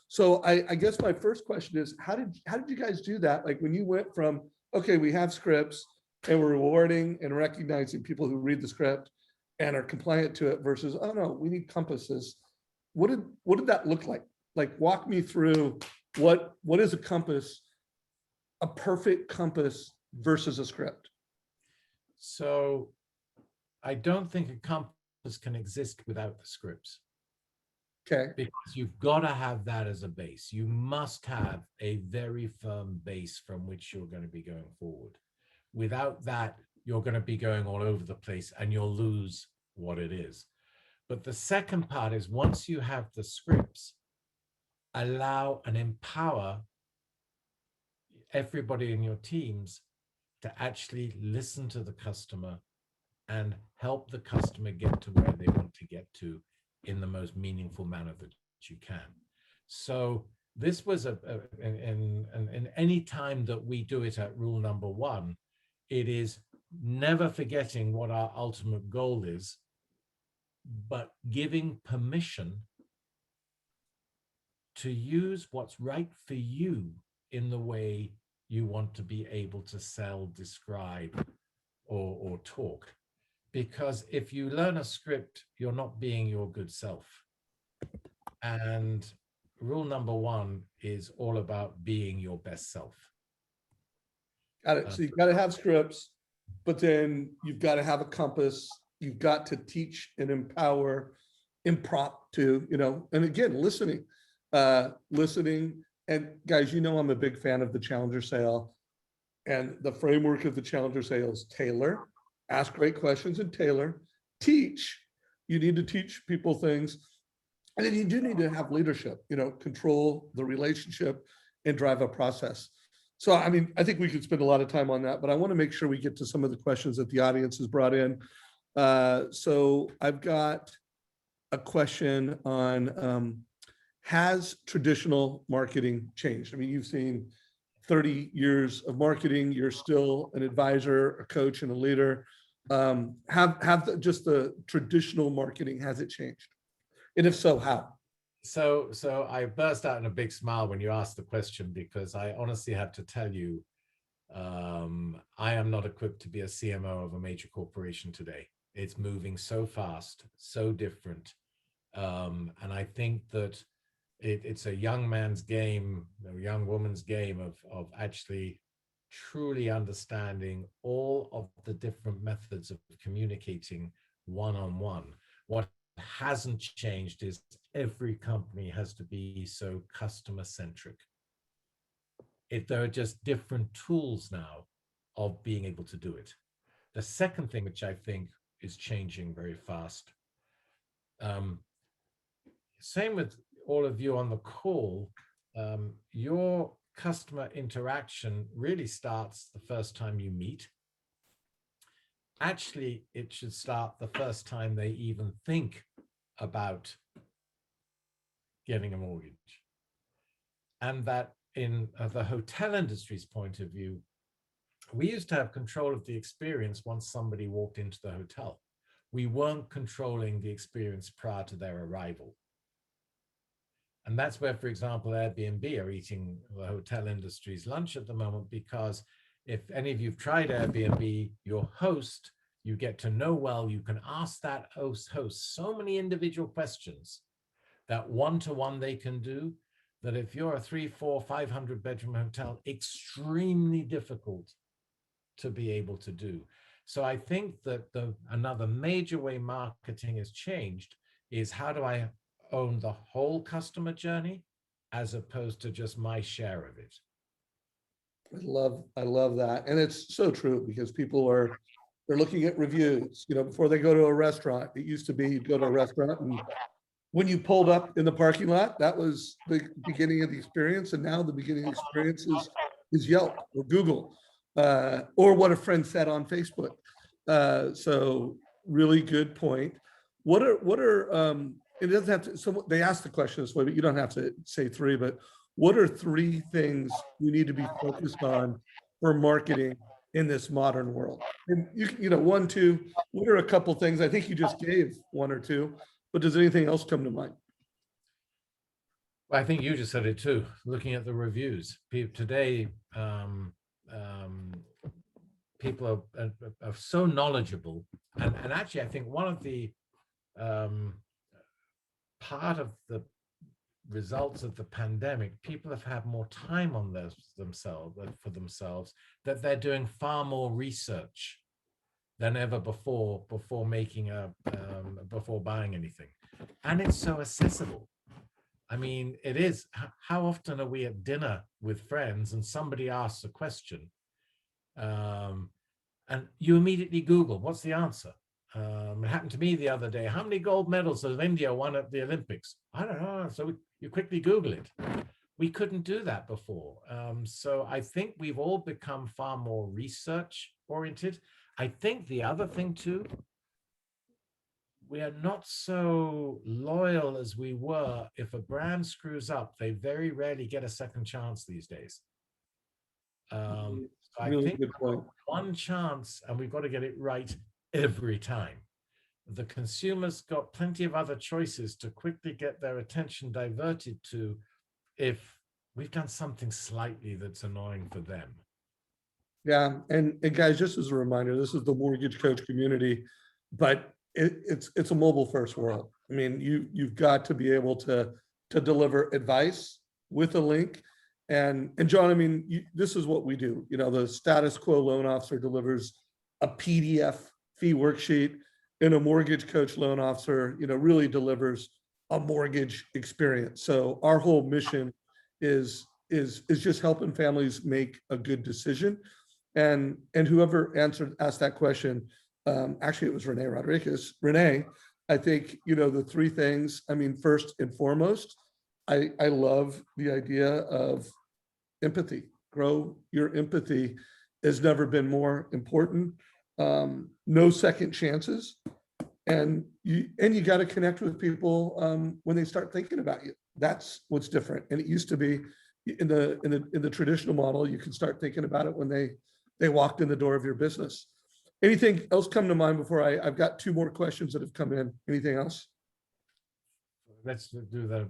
So I guess my first question is, how did you guys do that? Like when you went from, okay, we have scripts and we're rewarding and recognizing people who read the script and are compliant to it versus, oh no, we need compasses. What did that look like? Like walk me through what is a compass, a perfect compass versus a script? So I don't think a compass can exist without the scripts. Okay. Because you've got to have that as a base. You must have a very firm base from which you're going to be going forward. Without that, you're going to be going all over the place and you'll lose what it is. But the second part is once you have the scripts, allow and empower everybody in your teams to actually listen to the customer and help the customer get to where they want to get to in the most meaningful manner that you can. So this was in any time that we do it at rule number 1, it is never forgetting what our ultimate goal is, but giving permission to use what's right for you in the way you want to be able to sell, describe, or talk. Because if you learn a script, you're not being your good self. And rule number 1 is all about being your best self. Got it. So you've got to have scripts, but then you've got to have a compass. You've got to teach and empower, impromptu, and again, listening. And guys, I'm a big fan of the challenger sale, and the framework of the challenger sale is tailor, ask great questions and tailor, teach. You need to teach people things. And then you do need to have leadership, control the relationship and drive a process. So, I mean, I think we could spend a lot of time on that, but I want to make sure we get to some of the questions that the audience has brought in. So I've got a question on, has traditional marketing changed? I mean, you've seen 30 years of marketing. You're still an advisor, a coach, and a leader. Just the traditional marketing, has it changed? And if so, how? So I burst out in a big smile when you asked the question, because I honestly have to tell you, I am not equipped to be a CMO of a major corporation today. It's moving so fast, so different. And I think that it's a young man's game, a young woman's game of actually truly understanding all of the different methods of communicating one-on-one. What hasn't changed is every company has to be so customer centric. There are just different tools now of being able to do it. The second thing, which I think is changing very fast, same with all of you on the call, your customer interaction really starts the first time you meet. Actually, it should start the first time they even think about getting a mortgage. And that in the hotel industry's point of view, we used to have control of the experience once somebody walked into the hotel. We weren't controlling the experience prior to their arrival. And that's where, for example, Airbnb are eating the hotel industry's lunch at the moment, because if any of you've tried Airbnb, your host, you get to know well, you can ask that host so many individual questions, that one-to-one they can do, that if you're a 300, 400, 500 bedroom hotel, extremely difficult to be able to do. So I think that another major way marketing has changed is, how do I own the whole customer journey as opposed to just my share of it? I love that. And it's so true, because they're looking at reviews, before they go to a restaurant. It used to be you'd go to a restaurant, and when you pulled up in the parking lot, that was the beginning of the experience. And now the beginning of the experience is Yelp or Google, or what a friend said on Facebook. So really good point. What are it doesn't have to, so they asked the question this way, but you don't have to say three, but what are three things you need to be focused on for marketing in this modern world? And one, two, what are a couple things? I think you just gave one or two, but does anything else come to mind? Well, I think you just said it too. Looking at the reviews, people today, people are so knowledgeable, and actually, I think one of the part of the results of the pandemic, people have had more time on themselves, that they're doing far more research than ever before making before buying anything. And it's so accessible. I mean, it is. How often are we at dinner with friends and somebody asks a question, and you immediately Google, what's the answer? It happened to me the other day. How many gold medals has India won at the Olympics? I don't know. So you quickly Google it. We couldn't do that before. So I think we've all become far more research oriented. I think the other thing too, we are not so loyal as we were. If a brand screws up, they very rarely get a second chance these days. So I Really think good point. one chance, and we've got to get it right every time. The consumer's got plenty of other choices to quickly get their attention diverted to if we've done something slightly that's annoying for them. Yeah, and guys, just as a reminder, this is the mortgage coach community, but it's a mobile first world. I mean, you've got to be able to deliver advice with a link. And John, I mean, this is what we do. The status quo loan officer delivers a PDF fee worksheet, and a mortgage coach loan officer, really delivers a mortgage experience. So our whole mission is just helping families make a good decision. And whoever asked that question, actually it was Renee Rodriguez. Renee, I think, the three things, I mean, first and foremost, I love the idea of empathy. Grow your empathy has never been more important. No second chances. And you got to connect with people when they start thinking about you. That's what's different. And it used to be in the traditional model, you can start thinking about it when they walked in the door of your business. Anything else come to mind before I've got two more questions that have come in? Anything else? Let's do the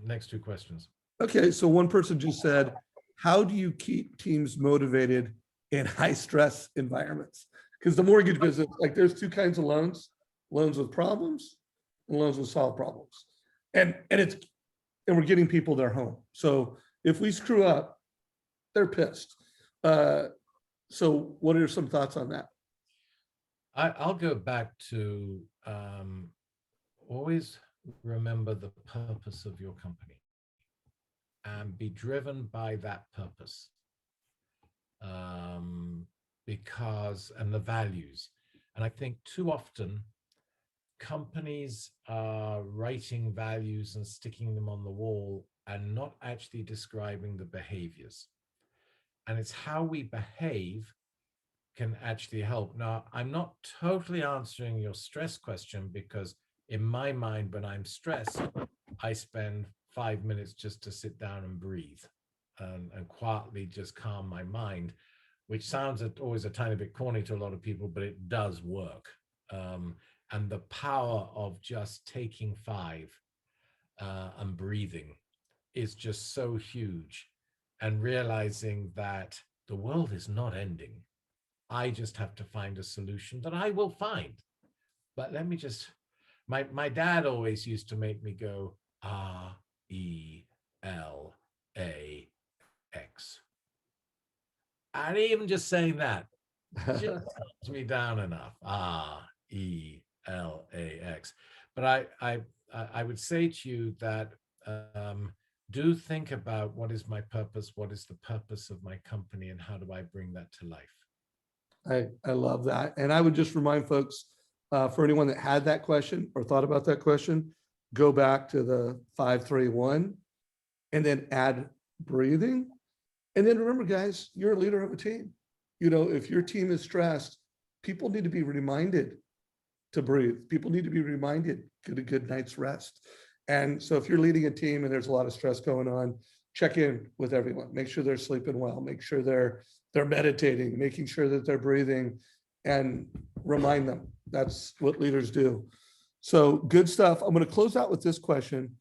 next two questions. Okay, so one person just said, how do you keep teams motivated in high stress environments? Because the mortgage business, like there's two kinds of loans with problems and loans with solved problems. And we're getting people their home. So if we screw up, they're pissed. So what are some thoughts on that? I'll go back to always remember the purpose of your company and be driven by that purpose, um, and the values. And I think too often companies are writing values and sticking them on the wall and not actually describing the behaviors. And it's how we behave can actually help. Now, I'm not totally answering your stress question because in my mind, when I'm stressed, I spend 5 minutes just to sit down and breathe and quietly just calm my mind, which sounds always a tiny bit corny to a lot of people, but it does work. Um, and the power of just taking five and breathing is just so huge, and realizing that the world is not ending. I just have to find a solution that I will find. But let me just, my dad always used to make me go, Relax. And even just saying that just calms me down enough. Relax. But I would say to you that do think about what is my purpose, what is the purpose of my company, and how do I bring that to life? I love that. And I would just remind folks, for anyone that had that question or thought about that question, go back to the 5-3-1 and then add breathing. And then remember, guys, you're a leader of a team. You know, if your team is stressed, people need to be reminded to breathe. People need to be reminded, get a good night's rest. And so if you're leading a team and there's a lot of stress going on, check in with everyone. Make sure they're sleeping well. Make sure they're meditating, making sure that they're breathing, and remind them. That's what leaders do. So good stuff. I'm going to close out with this question.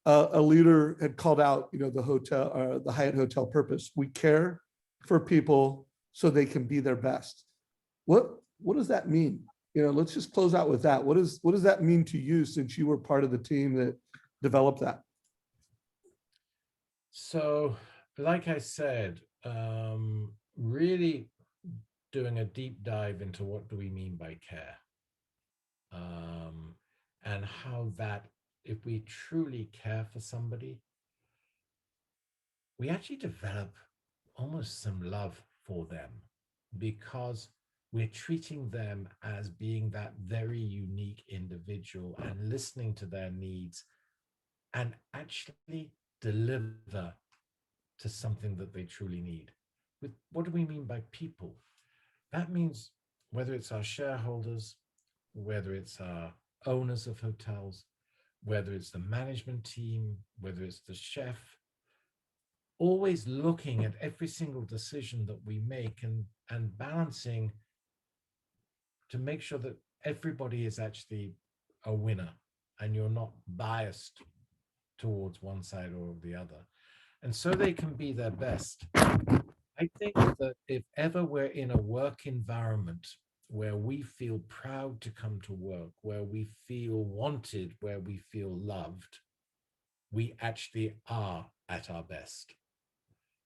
A leader had called out, you know, the hotel, the Hyatt Hotel purpose. We care for people so they can be their best. What does that mean? You know, let's just close out with that. What does that mean to you, since you were part of the team that developed that? So, like I said, really doing a deep dive into what do we mean by care, um, and how that, if we truly care for somebody, we actually develop almost some love for them because we're treating them as being that very unique individual and listening to their needs and actually deliver to something that they truly need. With what do we mean by people? That means whether it's our shareholders, whether it's our owners of hotels, whether it's the management team, whether it's the chef, always looking at every single decision that we make and balancing to make sure that everybody is actually a winner and you're not biased towards one side or the other. And so they can be their best. I think that if ever we're in a work environment where we feel proud to come to work, where we feel wanted, where we feel loved, we actually are at our best.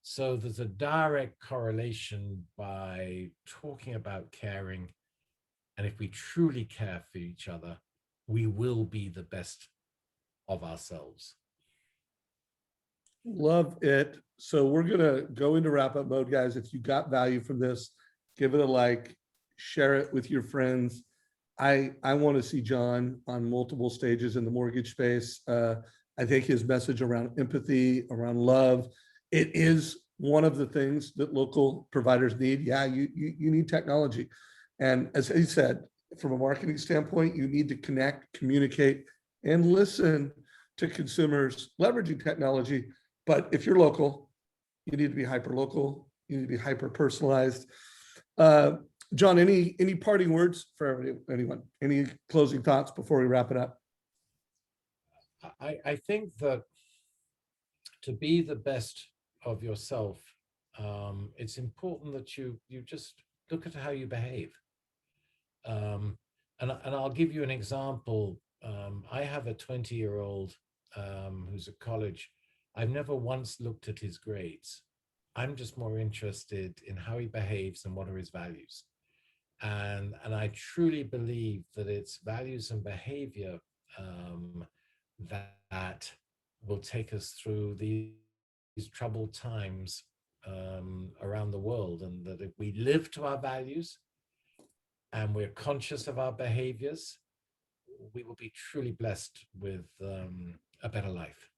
So there's a direct correlation by talking about caring. And if we truly care for each other, we will be the best of ourselves. Love it. So we're gonna go into wrap up mode, guys. If you got value from this, give it a like, share it with your friends. I want to see John on multiple stages in the mortgage space. I think his message around empathy, around love, it is one of the things that local providers need. Yeah, you need technology, and as he said, from a marketing standpoint, you need to connect, communicate, and listen to consumers leveraging technology. But if you're local, you need to be hyper local. You need to be hyper personalized. Uh, John, any parting words for anyone? Any closing thoughts before we wrap it up? I think that to be the best of yourself, it's important that you just look at how you behave. Um, and I'll give you an example. I have a 20-year-old who's at college. I've never once looked at his grades. I'm just more interested in how he behaves and what are his values. And I truly believe that it's values and behavior that will take us through these troubled times around the world, and that if we live to our values and we're conscious of our behaviors, we will be truly blessed with a better life.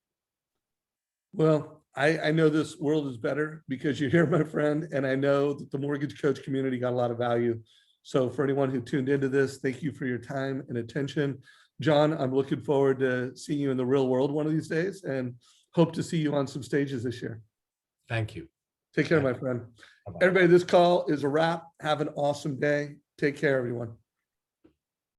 Well, I know this world is better because you're here, my friend, and I know that the mortgage coach community got a lot of value. So for anyone who tuned into this, thank you for your time and attention. John, I'm looking forward to seeing you in the real world one of these days and hope to see you on some stages this year. Thank you. Take care, Thank my you. friend. Bye-bye. Everybody, this call is a wrap. Have an awesome day. Take care, everyone.